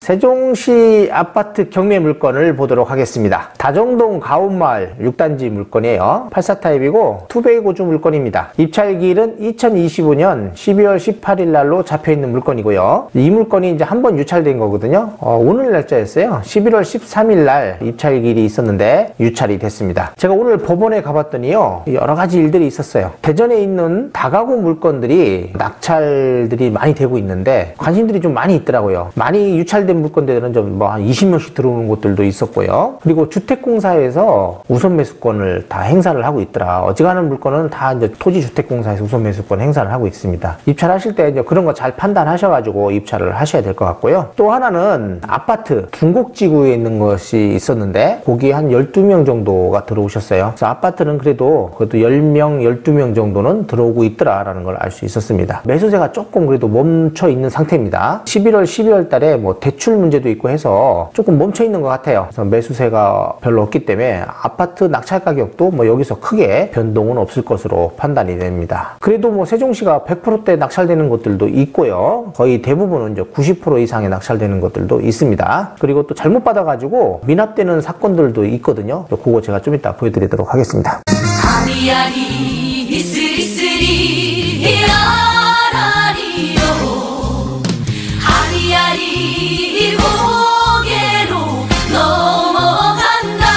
세종시 아파트 경매 물건을 보도록 하겠습니다. 다정동 가운마을 6단지 물건이에요. 84타입이고 투베이 고주 물건입니다. 입찰기일은 2025년 12월 18일 날로 잡혀있는 물건이고요. 이 물건이 이제 한번 유찰된 거거든요. 오늘 날짜였어요. 11월 13일 날 입찰기일이 있었는데 유찰이 됐습니다. 제가 오늘 법원에 가봤더니요, 여러 가지 일들이 있었어요. 대전에 있는 다가구 물건들이 낙찰들이 많이 되고 있는데 관심들이 좀 많이 있더라고요. 많이 유찰된 물건들은 좀 뭐 한 20명씩 들어오는 곳들도 있었고요. 그리고 주택공사에서 우선 매수권을 다 행사를 하고 있더라. 어지간한 물건은 다 이제 토지주택공사에서 우선 매수권 행사를 하고 있습니다. 입찰하실 때 이제 그런 거 잘 판단하셔가지고 입찰을 하셔야 될 것 같고요. 또 하나는 아파트 중곡지구에 있는 것이 있었는데 거기에 한 12명 정도가 들어오셨어요. 그래서 아파트는 그래도 10명, 12명 정도는 들어오고 있더라라는 걸 알 수 있었습니다. 매수세가 조금 그래도 멈춰 있는 상태입니다. 11월, 12월 달에 뭐 대출 문제도 있고 해서 조금 멈춰 있는 것 같아요. 그래서 매수세가 별로 없기 때문에 아파트 낙찰 가격도 뭐 여기서 크게 변동은 없을 것으로 판단이 됩니다. 그래도 뭐 세종시가 100%대 낙찰되는 것들도 있고요. 거의 대부분은 이제 90% 이상의 낙찰되는 것들도 있습니다. 그리고 또 잘못 받아가지고 미납되는 사건들도 있거든요. 그거 제가 좀 이따 보여드리도록 하겠습니다. 아리아리 이스리스리 아라리요 아리아리 고개로 넘어간다.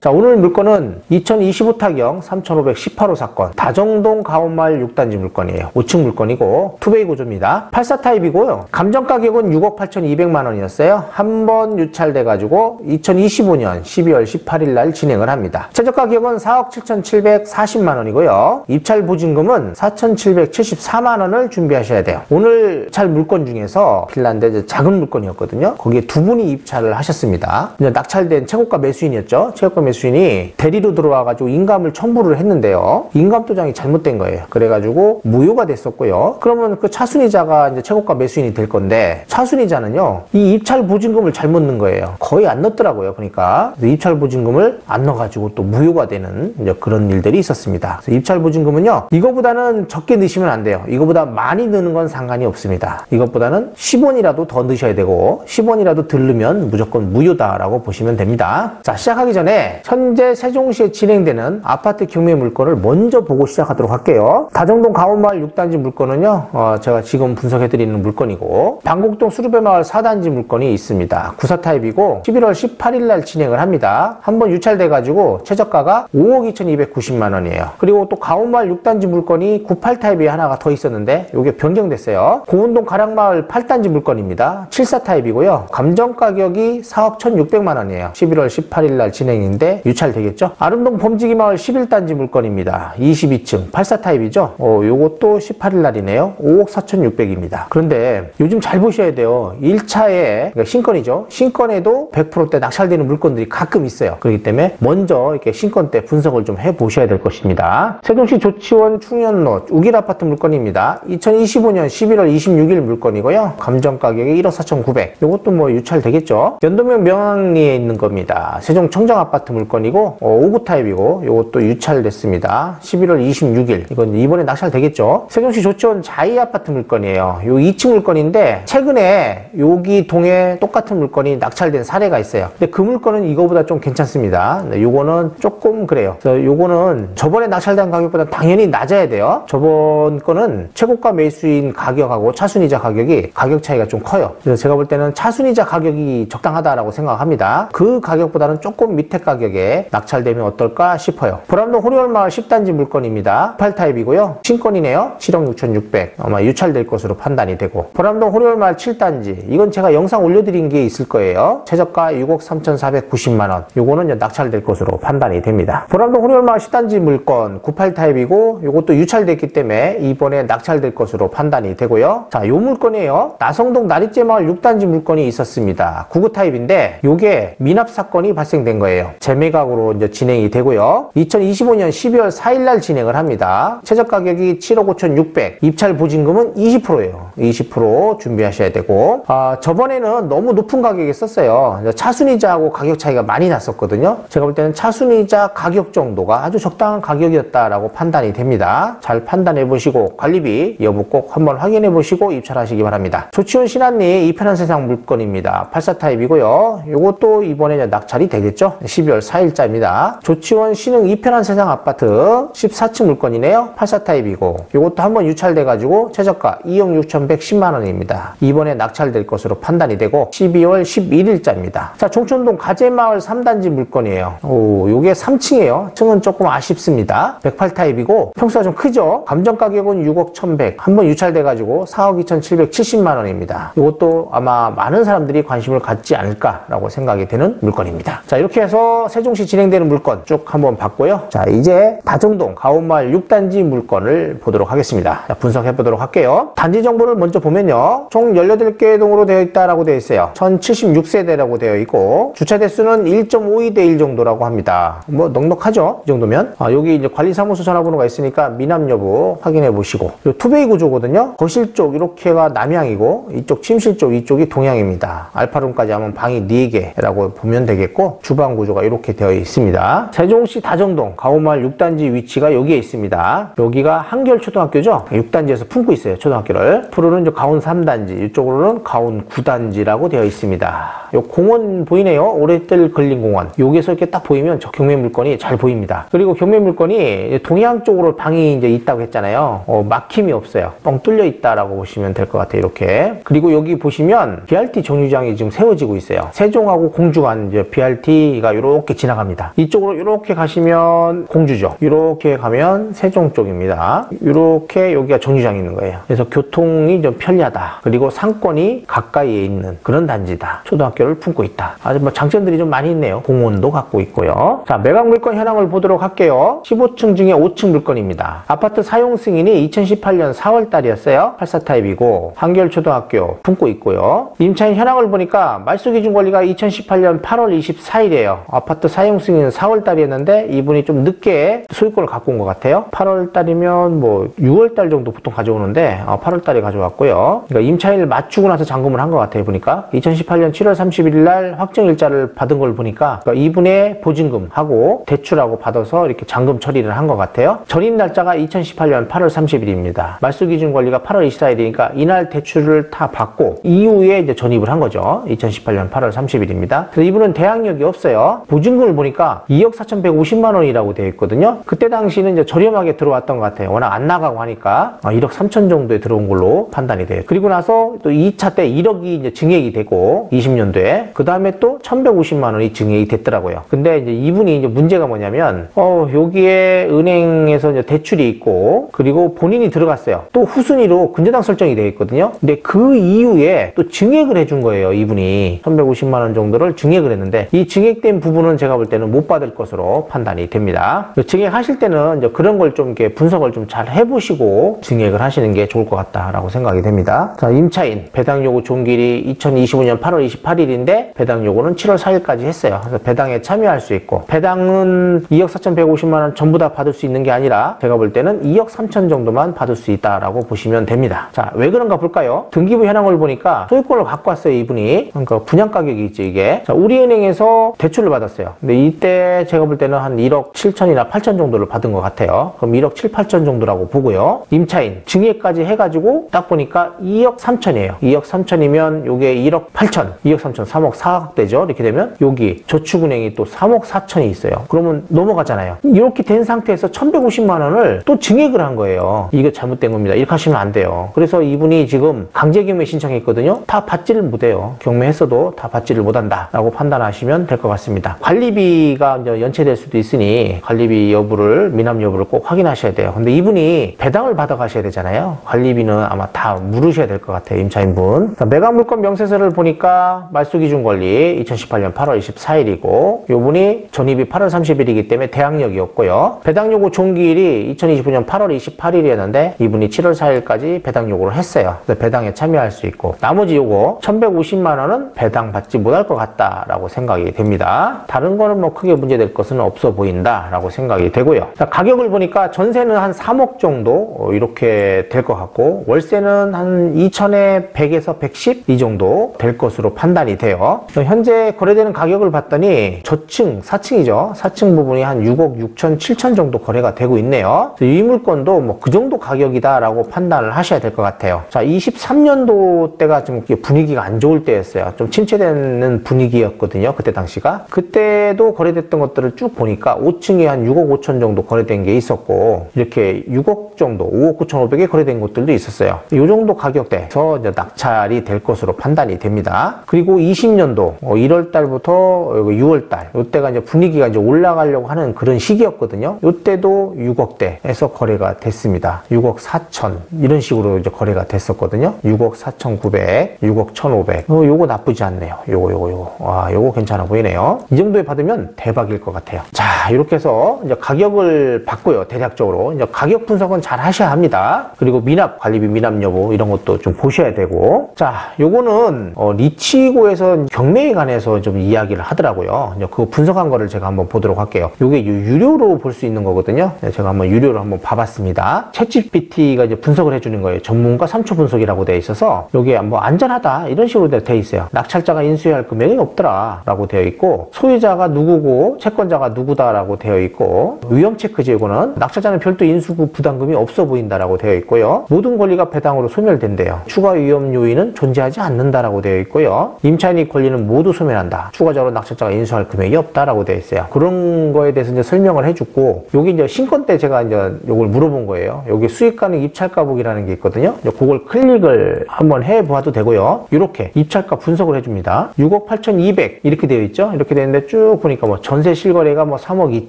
자, 오늘 물건은 2025타경 3518호 사건 다정동 가운마을 6단지 물건이에요. 5층 물건이고 투베이 구조입니다. 84타입이고요. 감정가격은 6억 8,200만 원이었어요. 한 번 유찰돼가지고 2025년 12월 18일 날 진행을 합니다. 최저가격은 4억 7,740만 원이고요. 입찰 보증금은 4,774만 원을 준비하셔야 돼요. 오늘 찰 물건 중에서 핀란드 작은 물건이었거든요. 거기에 두 분이 입찰을 하셨습니다. 낙찰된 최고가 매수인이었죠. 최고가 매수인이 대리로 들어와가지고 인감을 첨부를 했는데요. 인감 도장이 잘못된 거예요. 그래가지고 무효가 됐었고요. 그러면 그 차순위자가 이제 최고가 매수인이 될 건데 차순위자는요, 이 입찰 보증금을 잘못 넣은 거예요. 거의 안 넣었더라고요. 그러니까 입찰 보증금을 안 넣어가지고 또 무효가 되는 이제 그런 일들이 있었습니다. 그래서 입찰 보증금은요, 이거보다는 적게 넣으시면 안 돼요. 이거보다 많이 넣는 건 상관이 없습니다. 이것보다는 10원이라도 더 넣으셔야 되고 10원이라도 덜 넣으면 무조건 무효다라고 보시면 됩니다. 자, 시작하기 전에 현재 세종시에 진행되는 아파트 경매 물건을 먼저 보고 시작하도록 할게요. 다정동 가운마을 6단지 물건은요, 제가 지금 분석해드리는 물건이고, 방곡동 수르배마을 4단지 물건이 있습니다. 94타입이고 11월 18일 날 진행을 합니다. 한번 유찰돼가지고 최저가가 5억 2,290만 원이에요. 그리고 또 가운마을 6단지 물건이 98타입이 하나가 더 있었는데 이게 변경됐어요. 고운동 가락마을 8단지 물건입니다. 74타입이고요. 감정가격이 4억 1,600만 원이에요. 11월 18일 날 진행인데 유찰되겠죠. 아름동 범지기마을 11단지 물건입니다. 22층 84타입이죠. 요것도 18일 날이네요. 5억 4,600입니다. 그런데 요즘 잘 보셔야 돼요. 1차에 그러니까 신건이죠. 신건에도 100%대 낙찰되는 물건들이 가끔 있어요. 그렇기 때문에 먼저 이렇게 신건 때 분석을 좀 해보셔야 될 것입니다. 세종시 조치원 충현로 우길아파트 물건입니다. 2025년 11월 26일 물건이고요. 감정가격이 1억 4,900. 요것도 뭐 유찰되겠죠. 연도면 명항리에 있는 겁니다. 세종 청정아파트 물건이고 59 타입이고 요것도 유찰됐습니다. 11월 26일. 이건 이번에 낙찰되겠죠. 세종시 조치원 자이 아파트 물건이에요. 요 2층 물건인데 최근에 여기 동에 똑같은 물건이 낙찰된 사례가 있어요. 근데 그 물건은 이거보다 좀 괜찮습니다. 요거는 조금 그래요. 그래서 요거는 저번에 낙찰된 가격보다 당연히 낮아야 돼요. 저번 거는 최고가 매수인 가격하고 차순이자 가격이 가격 차이가 좀 커요. 그래서 제가 볼 때는 차순이자 가격이 적당하다라고 생각합니다. 그 가격보다는 조금 밑에 가격에 낙찰되면 어떨까 싶어요. 보람동 호리월마을 10단지 물건입니다. 18타입이고요. 신건이네요. 7억 6,600. 아마 유찰될 것으로 판단이 되고, 보람동 호리월마을 7단지 이건 제가 영상 올려드린 게 있을 거예요. 최저가 6억 3,490만 원. 요거는 이제 낙찰될 것으로 판단이 됩니다. 보람동 호리월마을 10단지 물건 98타입이고 요것도 유찰됐기 때문에 이번에 낙찰될 것으로 판단이 되고요. 자, 요 물건이에요. 나성동 나리째마을 6단지 물건이 있었습니다. 99타입인데 요게 미납 사건이 발생된 거예요. 매각으로 이제 진행이 되고요. 2025년 12월 4일 날 진행을 합니다. 최저 가격이 7억 5,600, 입찰 보증금은 20%예요. 20% 준비하셔야 되고, 저번에는 너무 높은 가격에 썼어요. 차순이자하고 가격 차이가 많이 났었거든요. 제가 볼 때는 차순이자 가격 정도가 아주 적당한 가격이었다라고 판단이 됩니다. 잘 판단해 보시고 관리비 여부 꼭 한번 확인해 보시고 입찰하시기 바랍니다. 조치원 신한리 이 편한 세상 물건입니다. 84 타입이고요. 요것도 이번에 낙찰이 되겠죠. 12월 4일자입니다. 조치원 신흥 이 편한 세상 아파트 14층 물건이네요. 84 타입이고 요것도 한번 유찰돼 가지고 최저가 2억 6,110만 원입니다. 이번에 낙찰될 것으로 판단이 되고 12월 11일자입니다. 자, 종촌동 가재마을 3단지 물건이에요. 요게 3층이에요. 층은 조금 아쉽습니다. 108 타입이고 평수가 좀 크죠. 감정 가격은 6억 1,100. 한번 유찰돼 가지고 4억 2,770만 원입니다. 이것도 아마 많은 사람들이 관심을 갖지 않을까라고 생각이 되는 물건입니다. 자, 이렇게 해서 세종시 진행되는 물건 쭉 한번 봤고요. 자, 이제 다정동 가온마을 6단지 물건을 보도록 하겠습니다. 자, 분석해 보도록 할게요. 단지 정보를 먼저 보면요. 총 18개 동으로 되어 있다라고 되어 있어요. 1076세대라고 되어 있고 주차 대수는 1.52대 1 정도라고 합니다. 뭐 넉넉하죠? 이 정도면. 여기 이제 관리사무소 전화번호가 있으니까 미납 여부 확인해 보시고. 투베이 구조거든요. 거실 쪽 이렇게가 남향이고 이쪽 침실 쪽 이쪽이 동향입니다. 알파룸까지 하면 방이 4개라고 보면 되겠고 주방 구조가 이렇게 되어 있습니다. 세종시 다정동 가온마을 6단지 위치가 여기에 있습니다. 여기가 한결초등학교죠. 6단지에서 품고 있어요. 초등학교를. 앞으로는 이제 가온 3단지, 이쪽으로는 가온 9단지라고 되어 있습니다. 요 공원 보이네요. 오래들 걸린공원. 여기서 이렇게 딱 보이면 저 경매 물건이 잘 보입니다. 그리고 경매 물건이 동향 쪽으로 방이 이제 있다고 했잖아요. 막힘이 없어요. 뻥 뚫려 있다라고 보시면 될 것 같아요. 이렇게. 그리고 여기 보시면 BRT 정류장이 지금 세워지고 있어요. 세종하고 공주 간 이제 BRT가 이렇게 지나갑니다. 이쪽으로 이렇게 가시면 공주죠. 이렇게 가면 세종 쪽입니다. 이렇게 여기가 정류장이 있는 거예요. 그래서 교통이 좀 편리하다. 그리고 상권이 가까이에 있는 그런 단지다. 초등학교를 품고 있다. 아주 뭐 장점들이 좀 많이 있네요. 공원도 갖고 있고요. 자, 매각 물건 현황을 보도록 할게요. 15층 중에 5층 물건입니다. 아파트 사용 승인이 2018년 4월 달이었어요. 84 타입이고 한결초등학교 품고 있고요. 임차인 현황을 보니까 말소기준 권리가 2018년 8월 24일이에요. 아파트 사용 승인은 4월 달이었는데 이분이 좀 늦게 소유권을 갖고 온 것 같아요. 8월 달이면 뭐 6월 달 정도 보통 가져오는데 8월 달에 가져왔고요. 그러니까 임차인을 맞추고 나서 잔금을 한 것 같아요. 보니까 2018년 7월 31일 날 확정일자를 받은 걸 보니까 그러니까 이분의 보증금하고 대출하고 받아서 이렇게 잔금 처리를 한 것 같아요. 전입 날짜가 2018년 8월 30일입니다. 말소기준 권리가 8월 24일이니까 이날 대출을 다 받고 이후에 이제 전입을 한 거죠. 2018년 8월 30일입니다. 그래서 이분은 대항력이 없어요. 보증금을 보니까 2억 4,150만 원이라고 되어 있거든요. 그때 당시는 이제 저렴하게 들어왔던 것 같아요. 워낙 안 나가고 하니까 1억 3천 정도에 들어온 걸로 판단이 돼요. 그리고 나서 또 2차 때 1억이 이제 증액이 되고 20년도에 그 다음에 또 1,150만 원이 증액이 됐더라고요. 근데 이제 이분이 이제 문제가 뭐냐면 여기에 은행에서 이제 대출이 있고 그리고 본인이 들어갔어요. 또 후순위로 근저당 설정이 되어 있거든요. 근데 그 이후에 또 증액을 해준 거예요. 이분이 1,150만 원 정도를 증액을 했는데 이 증액된 부분은 제가 볼 때는 못 받을 것으로 판단이 됩니다. 증액하실 때는 이제 그런 걸 좀 이렇게 분석을 좀 잘 해보시고 증액을 하시는 게 좋을 것 같다라고 생각이 됩니다. 자, 임차인 배당 요구 종길이 2025년 8월 28일인데 배당 요구는 7월 4일까지 했어요. 그래서 배당에 참여할 수 있고 배당은 2억 4,150만 원 전부 다 받을 수 있는 게 아니라 제가 볼 때는 2억 3천 정도만 받을 수 있다라고 보시면 됩니다. 자, 왜 그런가 볼까요? 등기부 현황을 보니까 소유권을 갖고 왔어요. 이분이. 그러니까 분양 가격이 있죠. 이게. 자, 우리은행에서 대출을 받았어요. 근데 이때 제가 볼 때는 한 1억 7천이나 8천 정도를 받은 것 같아요. 그럼 1억 7, 8천 정도라고 보고요. 임차인 증액까지 해가지고 딱 보니까 2억 3천이에요. 2억 3천이면 요게 1억 8천, 2억 3천, 3억 4억 되죠. 이렇게 되면 여기 저축은행이 또 3억 4천이 있어요. 그러면 넘어가잖아요. 이렇게 된 상태에서 1,150만 원을 또 증액을 한 거예요. 이거 잘못된 겁니다. 이렇게 하시면 안 돼요. 그래서 이분이 지금 강제경매 신청했거든요. 다 받지를 못해요. 경매했어도 다 받지를 못한다라고 판단하시면 될 것 같습니다. 관리비가 이제 연체될 수도 있으니 관리비 여부를 미납 여부를 꼭 확인하셔야 돼요. 근데 이분이 배당을 받아 가셔야 되잖아요. 관리비는 아마 다 물으셔야 될 것 같아요. 임차인분. 매각 물건 명세서를 보니까 말소기준 권리 2018년 8월 24일이고 요분이 전입이 8월 30일이기 때문에 대항력이 없고요. 배당 요구 종기일이 2025년 8월 28일이었는데 이분이 7월 4일까지 배당 요구를 했어요. 그래서 배당에 참여할 수 있고 나머지 요거 1,150만 원은 배당 받지 못할 것 같다라고 생각이 됩니다. 다른 다른 거는 뭐 크게 문제될 것은 없어 보인다라고 생각이 되고요. 자, 가격을 보니까 전세는 한 3억 정도 이렇게 될 것 같고 월세는 한 2천에 100에서 110 이 정도 될 것으로 판단이 돼요. 현재 거래되는 가격을 봤더니 저층 4층이죠. 4층 부분이 한 6억 6천 7천 정도 거래가 되고 있네요. 이 물건도 뭐 그 정도 가격이다라고 판단을 하셔야 될 것 같아요. 자, 23년도 때가 좀 분위기가 안 좋을 때였어요. 좀 침체되는 분위기였거든요. 그때 당시가. 그때도 거래됐던 것들을 쭉 보니까 5층에 한 6억 5천 정도 거래된 게 있었고 이렇게 6억 정도 5억 9,500에 거래된 것들도 있었어요. 이 정도 가격대에서 이제 낙찰이 될 것으로 판단이 됩니다. 그리고 20년도 1월 달부터 6월 달 이때가 이제 분위기가 이제 올라가려고 하는 그런 시기였거든요. 이때도 6억대에서 거래가 됐습니다. 6억 4천 이런 식으로 이제 거래가 됐었거든요. 6억 4,900, 6억 1,500. 요거 나쁘지 않네요. 요거. 와, 요거 괜찮아 보이네요. 이 정도에 받으면 대박일 것 같아요. 자, 이렇게 해서 이제 가격을 봤고요. 대략적으로 이제 가격 분석은 잘 하셔야 합니다. 그리고 관리비 미납 여부 이런 것도 좀 보셔야 되고. 자, 요거는 리치고에서 경매에 관해서 좀 이야기를 하더라고요. 이제 그거 분석한 거를 제가 한번 보도록 할게요. 요게 유료로 볼 수 있는 거거든요. 제가 한번 유료로 한번 봐봤습니다. 챗GPT가 이제 분석을 해주는 거예요. 전문가 3초 분석이라고 되어 있어서 요게 뭐 안전하다 이런 식으로 되어 있어요. 낙찰자가 인수해야 할 금액이 없더라 라고 되어 있고 소유자가 누구고 채권자가 누구다라고 되어 있고 위험 체크제 이거는 낙찰자는 별도 인수 부담금이 없어 보인다라고 되어 있고요. 모든 권리가 배당으로 소멸된대요. 추가 위험 요인은 존재하지 않는다라고 되어 있고요. 임차인의 권리는 모두 소멸한다. 추가적으로 낙찰자가 인수할 금액이 없다라고 되어 있어요. 그런 거에 대해서 이제 설명을 해줬고 여기 이제 신건 때 제가 이제 요걸 물어본 거예요. 여기 수익 가능 입찰가 보기라는 게 있거든요. 그걸 클릭을 한번 해보아도 되고요. 이렇게 입찰가 분석을 해줍니다. 6억 8,200 이렇게 되어 있죠. 이렇게 되어 있는데 쭉 보니까 뭐 전세 실거래가 뭐 3억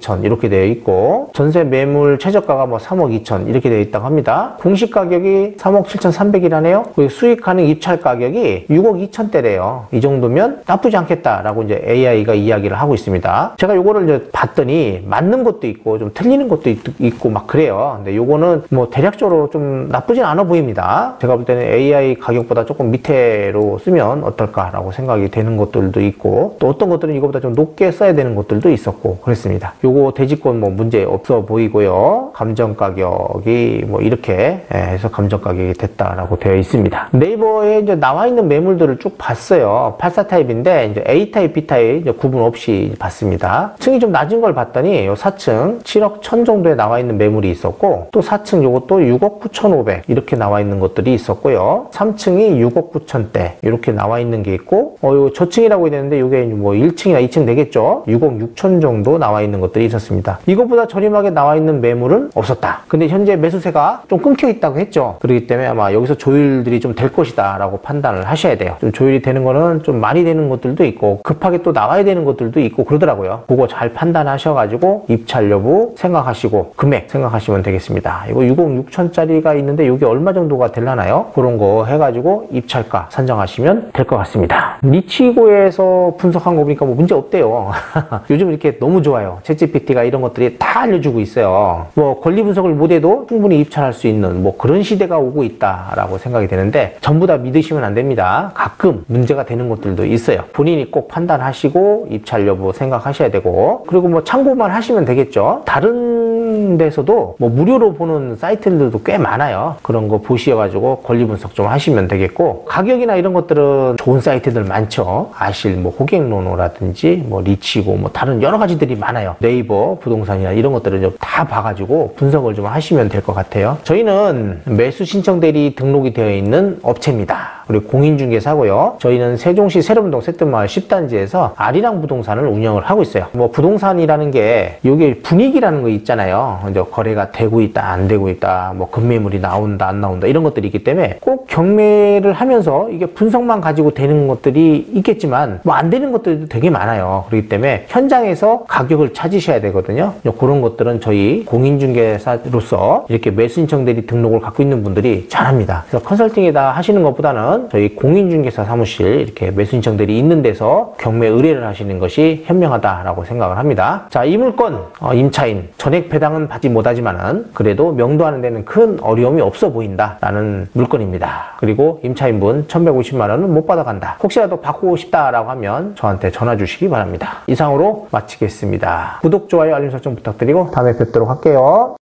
2천 이렇게 되어 있고 전세 매물 최저가가 뭐 3억 2천 이렇게 되어 있다고 합니다. 공시 가격이 3억 7,300이라네요. 수익 가능 입찰 가격이 6억 2천대래요. 이 정도면 나쁘지 않겠다라고 이제 AI가 이야기를 하고 있습니다. 제가 요거를 이제 봤더니 맞는 것도 있고 좀 틀리는 것도 있고 막 그래요. 근데 요거는 뭐 대략적으로 좀 나쁘진 않아 보입니다. 제가 볼 때는 AI 가격보다 조금 밑으로 쓰면 어떨까라고 생각이 되는 것들도 있고 또 어떤 것들은 이거보다 좀 높게 써야 되는 것들도 있었고 그랬습니다. 요거 대지권 뭐 문제 없어 보이고요. 감정 가격이 뭐 이렇게 해서 감정 가격이 됐다라고 되어 있습니다. 네이버에 이제 나와 있는 매물들을 쭉 봤어요. 84 타입인데 이제 A 타입, B 타입 이제 구분 없이 봤습니다. 층이 좀 낮은 걸 봤더니 요 4층 7억 1천 정도에 나와 있는 매물이 있었고 또 4층 요것도 6억 9,500 이렇게 나와 있는 것들이 있었고요. 3층이 6억 9천대 이렇게 나와 있는 게 있고 요 저층이라고 되는데 요게 뭐 1층이나 2층 되겠죠. 6억 6천 정도 나와 있는 것들이 있었습니다. 이것보다 저렴하게 나와 있는 매물은 없었다. 근데 현재 매수세가 좀 끊겨 있다고 했죠. 그렇기 때문에 아마 여기서 조율들이 좀 될 것이다 라고 판단을 하셔야 돼요. 좀 조율이 되는 거는 좀 많이 되는 것들도 있고 급하게 또 나와야 되는 것들도 있고 그러더라고요. 그거 잘 판단하셔가지고 입찰 여부 생각하시고 금액 생각하시면 되겠습니다. 이거 6억 6천짜리가 있는데 이게 얼마 정도가 되려나요? 그런 거 해가지고 입찰가 산정하시면 될 것 같습니다. 리치고에서 분석한 거 보니까 뭐 문제 없대요. 요즘 이렇게 너무 좋아요. 챗GPT가 이런 것들이 다 알려주고 있어요. 뭐 권리 분석을 못해도 충분히 입찰할 수 있는 뭐 그런 시대가 오고 있다라고 생각이 되는데 전부 다 믿으시면 안 됩니다. 가끔 문제가 되는 것들도 있어요. 본인이 꼭 판단하시고 입찰 여부 생각하셔야 되고 그리고 뭐 참고만 하시면 되겠죠. 다른 데서도 뭐 무료로 보는 사이트들도 꽤 많아요. 그런 거 보셔가지고 권리 분석 좀 하시면 되겠고 가격이나 이런 것들은 좋은 사이트들 많죠. 아실 뭐 호갱노노라든지 뭐 리치고 뭐 다른 여러 가지들이 많아요. 네이버 부동산이나 이런 것들을 좀 다 봐가지고 분석을 좀 하시면 될 것 같아요. 저희는 매수 신청 대리 등록이 되어 있는 업체입니다. 그리고 공인중개사고요. 저희는 세종시 세련동 세트마을 10단지에서 아리랑 부동산을 운영을 하고 있어요. 뭐 부동산이라는 게 이게 분위기라는 거 있잖아요. 이제 거래가 되고 있다 안 되고 있다 뭐 급매물이 나온다 안 나온다 이런 것들이 있기 때문에 꼭 경매를 하면서 이게 분석만 가지고 되는 것들이 있겠지만 뭐 안 되는 것들도 되게 많아요. 그렇기 때문에 현장에서 가격을 찾으셔야 되거든요. 그런 것들은 저희 공인중개사로서 이렇게 매수 신청 대리 등록을 갖고 있는 분들이 잘합니다. 그래서 컨설팅에다 하시는 것보다는 하시면 저희 공인중개사 사무실 이렇게 매수 신청들이 있는 데서 경매 의뢰를 하시는 것이 현명하다라고 생각을 합니다. 자, 이 물건 임차인 전액 배당은 받지 못하지만은 그래도 명도하는 데는 큰 어려움이 없어 보인다라는 물건입니다. 그리고 임차인분 1,150만 원은 못 받아간다. 혹시라도 바꾸고 싶다라고 하면 저한테 전화 주시기 바랍니다. 이상으로 마치겠습니다. 구독, 좋아요, 알림 설정 부탁드리고 다음에 뵙도록 할게요.